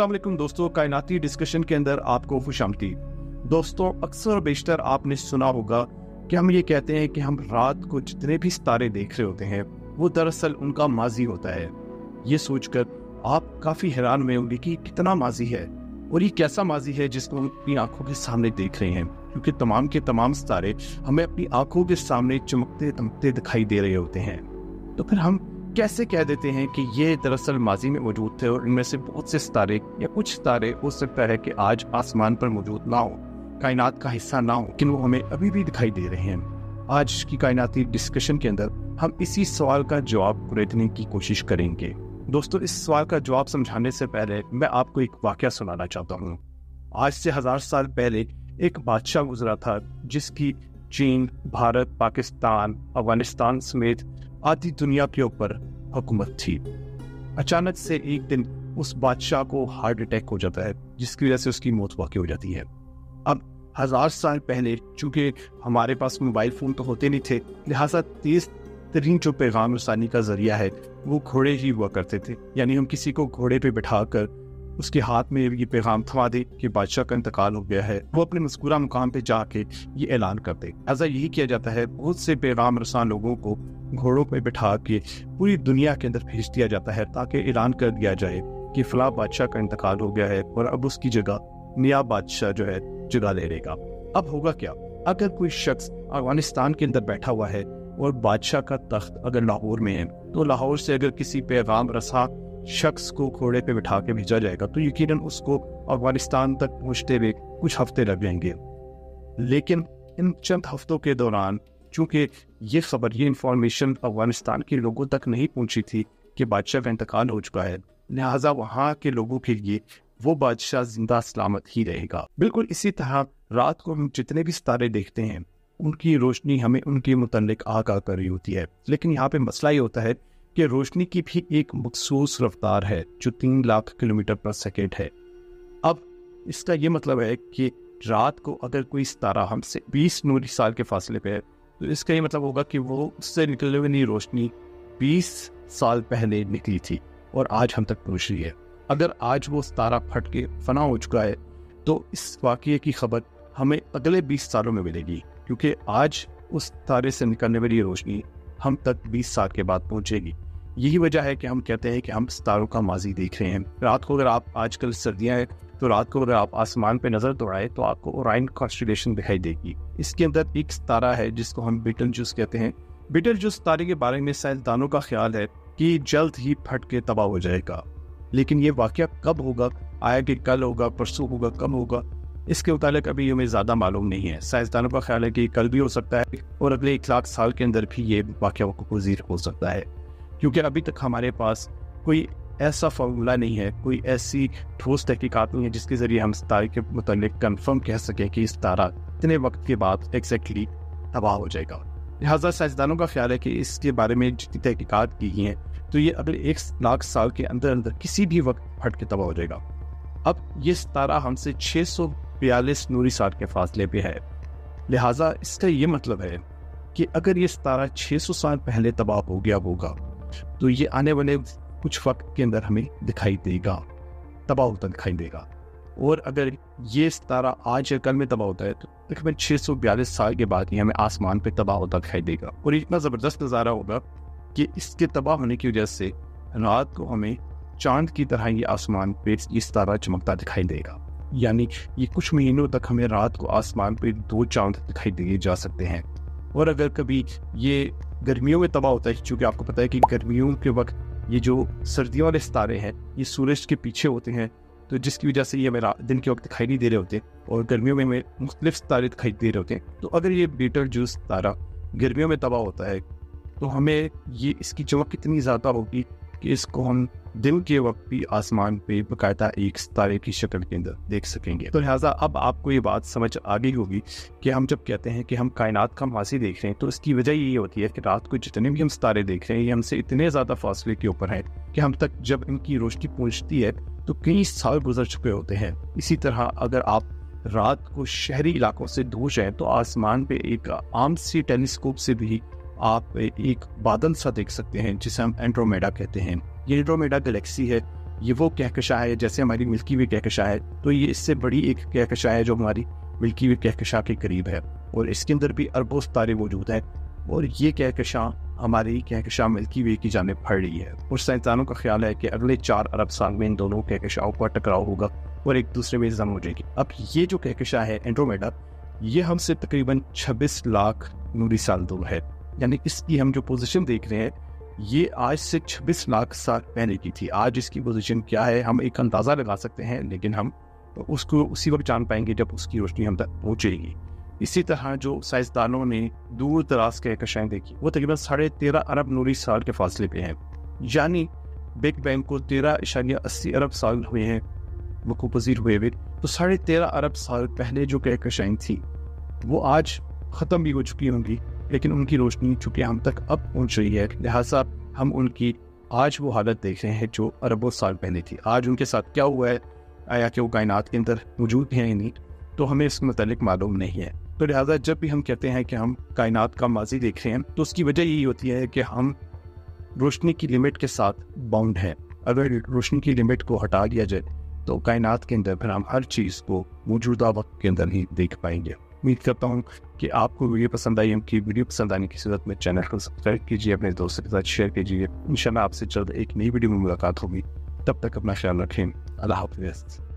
अस्सलाम वालेकुम दोस्तों, कायनाती डिस्कशन के अंदर आपको खुशामदीद। दोस्तों, अक्सर और बेशतर आपने सुना होगा कि हम ये कहते हैं कि हम रात को जितने भी सितारे देख रहे होते हैं वो दरअसल उनका माजी होता है। ये सोचकर आप काफ़ी हैरान हुए होंगे कि कितना माजी है और ये कैसा माजी है जिसको हम अपनी आंखों के सामने देख रहे हैं, क्योंकि तमाम के तमाम सितारे हमें अपनी आंखों के सामने चमकते दमकते दिखाई दे रहे होते हैं। तो फिर हम कैसे कह देते हैं कि ये दरअसल माजी में मौजूद थे और इनमें से बहुत से सितारे या कुछ सितारे हो सकता है कि आज आसमान पर मौजूद ना हो, कायनात का हिस्सा ना हो, लेकिन वो हमें अभी भी दिखाई दे रहे हैं। आज की कायनाती डिस्कशन के अंदर हम इसी सवाल का जवाब कुरेदने की कोशिश करेंगे। दोस्तों, इस सवाल का जवाब समझाने से पहले मैं आपको एक वाकया सुनाना चाहता हूँ। आज से 1000 साल पहले एक बादशाह गुजरा था जिसकी चीन, भारत, पाकिस्तान, अफगानिस्तान समेत आधी दुनिया के ऊपर हुकूमत थी। अचानक से एक दिन उस बादशाह को हार्ट अटैक हो जाता है, जिसकी वजह से उसकी मौत वाक़ई हो जाती है। अब 1000 साल पहले चूंकि हमारे पास मोबाइल फोन तो होते नहीं थे, लिहाजा तेज तरीन जो पैगाम रसानी का जरिया है वो घोड़े ही हुआ करते थे। यानी हम किसी को घोड़े पे बिठाकर उसके हाथ में ये पैगाम थमा दे कि बादशाह का इंतकाल हो गया है, वो अपने मज़कूरा मुकाम पे जाके ये ऐलान कर दे। ऐसा यही किया जाता है, बहुत से पैगाम रसान लोगों को घोड़ों पे बिठा के पूरी दुनिया के अंदर भेज दिया जाता है ताकि ऐलान कर दिया जाए कि फलां बादशाह का इंतकाल हो गया है और अब उसकी जगह नया बादशाह जो है जगह ले लेगा। अब होगा क्या, अगर कोई शख्स अफगानिस्तान के अंदर बैठा हुआ है और बादशाह का तख्त अगर लाहौर में है, तो लाहौर से अगर किसी पैगाम रसा शख्स को घोड़े पे बिठा के भेजा जाएगा तो यकीनन उसको अफगानिस्तान तक पहुंचते हुए कुछ हफ्ते लग जाएंगे। लेकिन इन चंद हफ्तों के दौरान चूंकि ये खबर, ये इंफॉर्मेशन अफगानिस्तान के लोगों तक नहीं पहुंची थी कि बादशाह का इंतकाल हो चुका है, लिहाजा वहाँ के लोगों के लिए वो बादशाह जिंदा सलामत ही रहेगा। बिल्कुल इसी तरह रात को हम जितने भी सितारे देखते हैं उनकी रोशनी हमें उनके मुतालिक आगाह कर रही होती है। लेकिन यहाँ पे मसला ये होता है कि रोशनी की भी एक मखसूस रफ्तार है जो 3 लाख किलोमीटर पर सेकेंड है। अब इसका ये मतलब है कि रात को अगर कोई सितारा हमसे 20 नूरी साल के फासले पे है तो इसका ये मतलब होगा कि वो उससे निकलने वाली रोशनी 20 साल पहले निकली थी और आज हम तक पहुंच रही है। अगर आज वो सितारा फट के फना हो चुका है तो इस वाक़ये की खबर हमें अगले 20 सालों में मिलेगी, क्योंकि आज उस तारे से निकलने वाली रोशनी हम तक 20 साल के बाद पहुंचेगी। यही वजह है कि हम कहते हैं कि हम सितारों का माजी देख रहे हैं। रात को अगर आप, आजकल सर्दियां हैं तो रात को अगर आप आसमान पे नजर दौड़ाए तो आपको ओराइन कॉन्स्टेलेशन दिखाई देगी। इसके अंदर एक सितारा है जिसको हम बीटलजूस कहते हैं। बीटलजूस सितारे के बारे में साइंसदानों का ख्याल है कि जल्द ही फट के तबाह हो जाएगा, लेकिन ये वाकया कब होगा, आया कि कल होगा, परसों होगा, कब होगा, इसके मुतालिक अभी हमें ज़्यादा मालूम नहीं है। साइंसदानों का ख्याल है कि कल भी हो सकता है और अगले 1 लाख साल के अंदर भी ये वाकया पज़ीर हो सकता है, क्योंकि अभी तक हमारे पास कोई ऐसा फार्मूला नहीं है, कोई ऐसी ठोस तहकीकात नहीं है जिसके ज़रिए हम सितारे के मुतालिक कन्फर्म कह सकें कि इस तारा इतने वक्त के बाद एग्जैक्टली तबाह हो जाएगा। लिहाजा साइंसदानों का ख्याल है कि इसके बारे में जितनी तहकीकात की गई हैं तो ये अगले 1 लाख साल के अंदर अंदर किसी भी वक्त फट के तबाह हो जाएगा। अब ये सितारा हमसे 642 नूरी साल के फासले पे है, लिहाजा इसका ये मतलब है कि अगर ये सितारा 600 साल पहले तबाह हो गया होगा तो ये आने वाले कुछ वक्त के अंदर हमें दिखाई देगा, तबाह होता दिखाई देगा। और अगर ये सितारा आज या कल में तबाह होता है तो तकरीबन 642 साल के बाद ही हमें आसमान पे तबाह होता दिखाई देगा। और इतना ज़बरदस्त नज़ारा होगा कि इसके तबाह होने की वजह से रात को हमें चांद की तरह ये आसमान पे ये सितारा चमकता दिखाई देगा। यानी ये कुछ महीनों तक हमें रात को आसमान पे 2 चांद दिखाई दिए जा सकते हैं। और अगर कभी ये गर्मियों में तबाह होता है, क्योंकि आपको पता है कि गर्मियों के वक्त ये जो सर्दियों वाले सितारे हैं ये सूरज के पीछे होते हैं, तो जिसकी वजह से ये हमें दिन के वक्त दिखाई नहीं दे रहे होते और गर्मियों में हमें मुख्तलिफ सितारे दिखाई दे रहे होते हैं। तो अगर ये बीटलजूस तारा गर्मियों में तबाह होता है तो हमें ये इसकी चमक कितनी ज़्यादा होगी कि इसको हम दिन के वक्त भी आसमान पे बाकायदा एक सितारे की शक्ल के अंदर देख सकेंगे। तो लिहाजा अब आपको ये बात समझ आ गई होगी कि हम जब कहते हैं कि हम कायनात का माजी देख रहे हैं तो इसकी वजह ये होती है कि रात को जितने भी हम सितारे देख रहे हैं ये हमसे इतने ज़्यादा फासले के ऊपर हैं कि हम तक जब इनकी रोशनी पहुँचती है तो कई साल गुजर चुके होते हैं। इसी तरह अगर आप रात को शहरी इलाकों से दूर जाएं तो आसमान पे एक आम सी टेलीस्कोप से भी आप एक बादल सा देख सकते हैं जिसे हम एंड्रोमेडा कहते हैं। ये एंड्रोमेडा गैलेक्सी है ये वो कहकशां है, जैसे हमारी मिल्की वे कहकशां है, तो ये इससे बड़ी एक कहकशां है जो हमारी मिल्की वे कहकशां के करीब है, और इसके अंदर भी अरबों तारे मौजूद हैं, और ये कहकशां हमारी कहकशां मिल्की वे की जानिब बढ़ रही है। और साइंसदानों का ख्याल है कि अगले 4 अरब साल में इन दोनों कहकशाओं का टकराव होगा और एक दूसरे में जम हो जाएगी। अब ये जो कहकशां है एंड्रोमेडा, ये हमसे तकरीबन 26 लाख नूरी साल दूर है, यानी इसकी हम जो पोजीशन देख रहे हैं ये आज से 26 लाख साल पहले की थी। आज इसकी पोजीशन क्या है हम एक अंदाज़ा लगा सकते हैं, लेकिन हम उसको उसी वक्त जान पाएंगे जब उसकी रोशनी हम तक पहुँचेगी। इसी तरह जो साइंसदानों ने दूर दराज कहकशाएं देखी वो तकरीबन 13.5 अरब नूरी साल के फासले पे हैं, यानी बिग बैंग को 13.80 अरब साल हुए हैं वक़ूफ़ पज़ीर हुए हुए। तो 13.5 अरब साल पहले जो कहकशाएं थी वो आज ख़त्म भी हो चुकी होंगी, लेकिन उनकी रोशनी चूँकि हम तक अब पहुँच रही है, लिहाजा हम उनकी आज वो हालत देख रहे हैं जो अरबों साल पहले थी। आज उनके साथ क्या हुआ है, आया कि वो कायनात के अंदर मौजूद हैं या नहीं, तो हमें इसके मुतालिक मालूम नहीं है। तो लिहाजा जब भी हम कहते हैं कि हम कायनात का माजी देख रहे हैं तो उसकी वजह यही होती है कि हम रोशनी की लिमिट के साथ बाउंड हैं। अगर रोशनी की लिमिट को हटा दिया जाए तो कायनात के अंदर फिर हम हर चीज़ को मौजूदा वक्त के अंदर ही देख पाएंगे। उम्मीद करता हूँ कि आपको वीडियो पसंद आई। हमकी वीडियो पसंद आने की सूरत में चैनल को सब्सक्राइब कीजिए, अपने दोस्तों के साथ शेयर कीजिए। इंशाल्लाह आपसे जल्द एक नई वीडियो में मुलाकात होगी। तब तक अपना ख्याल रखें। अल्लाह हाफ़िज़।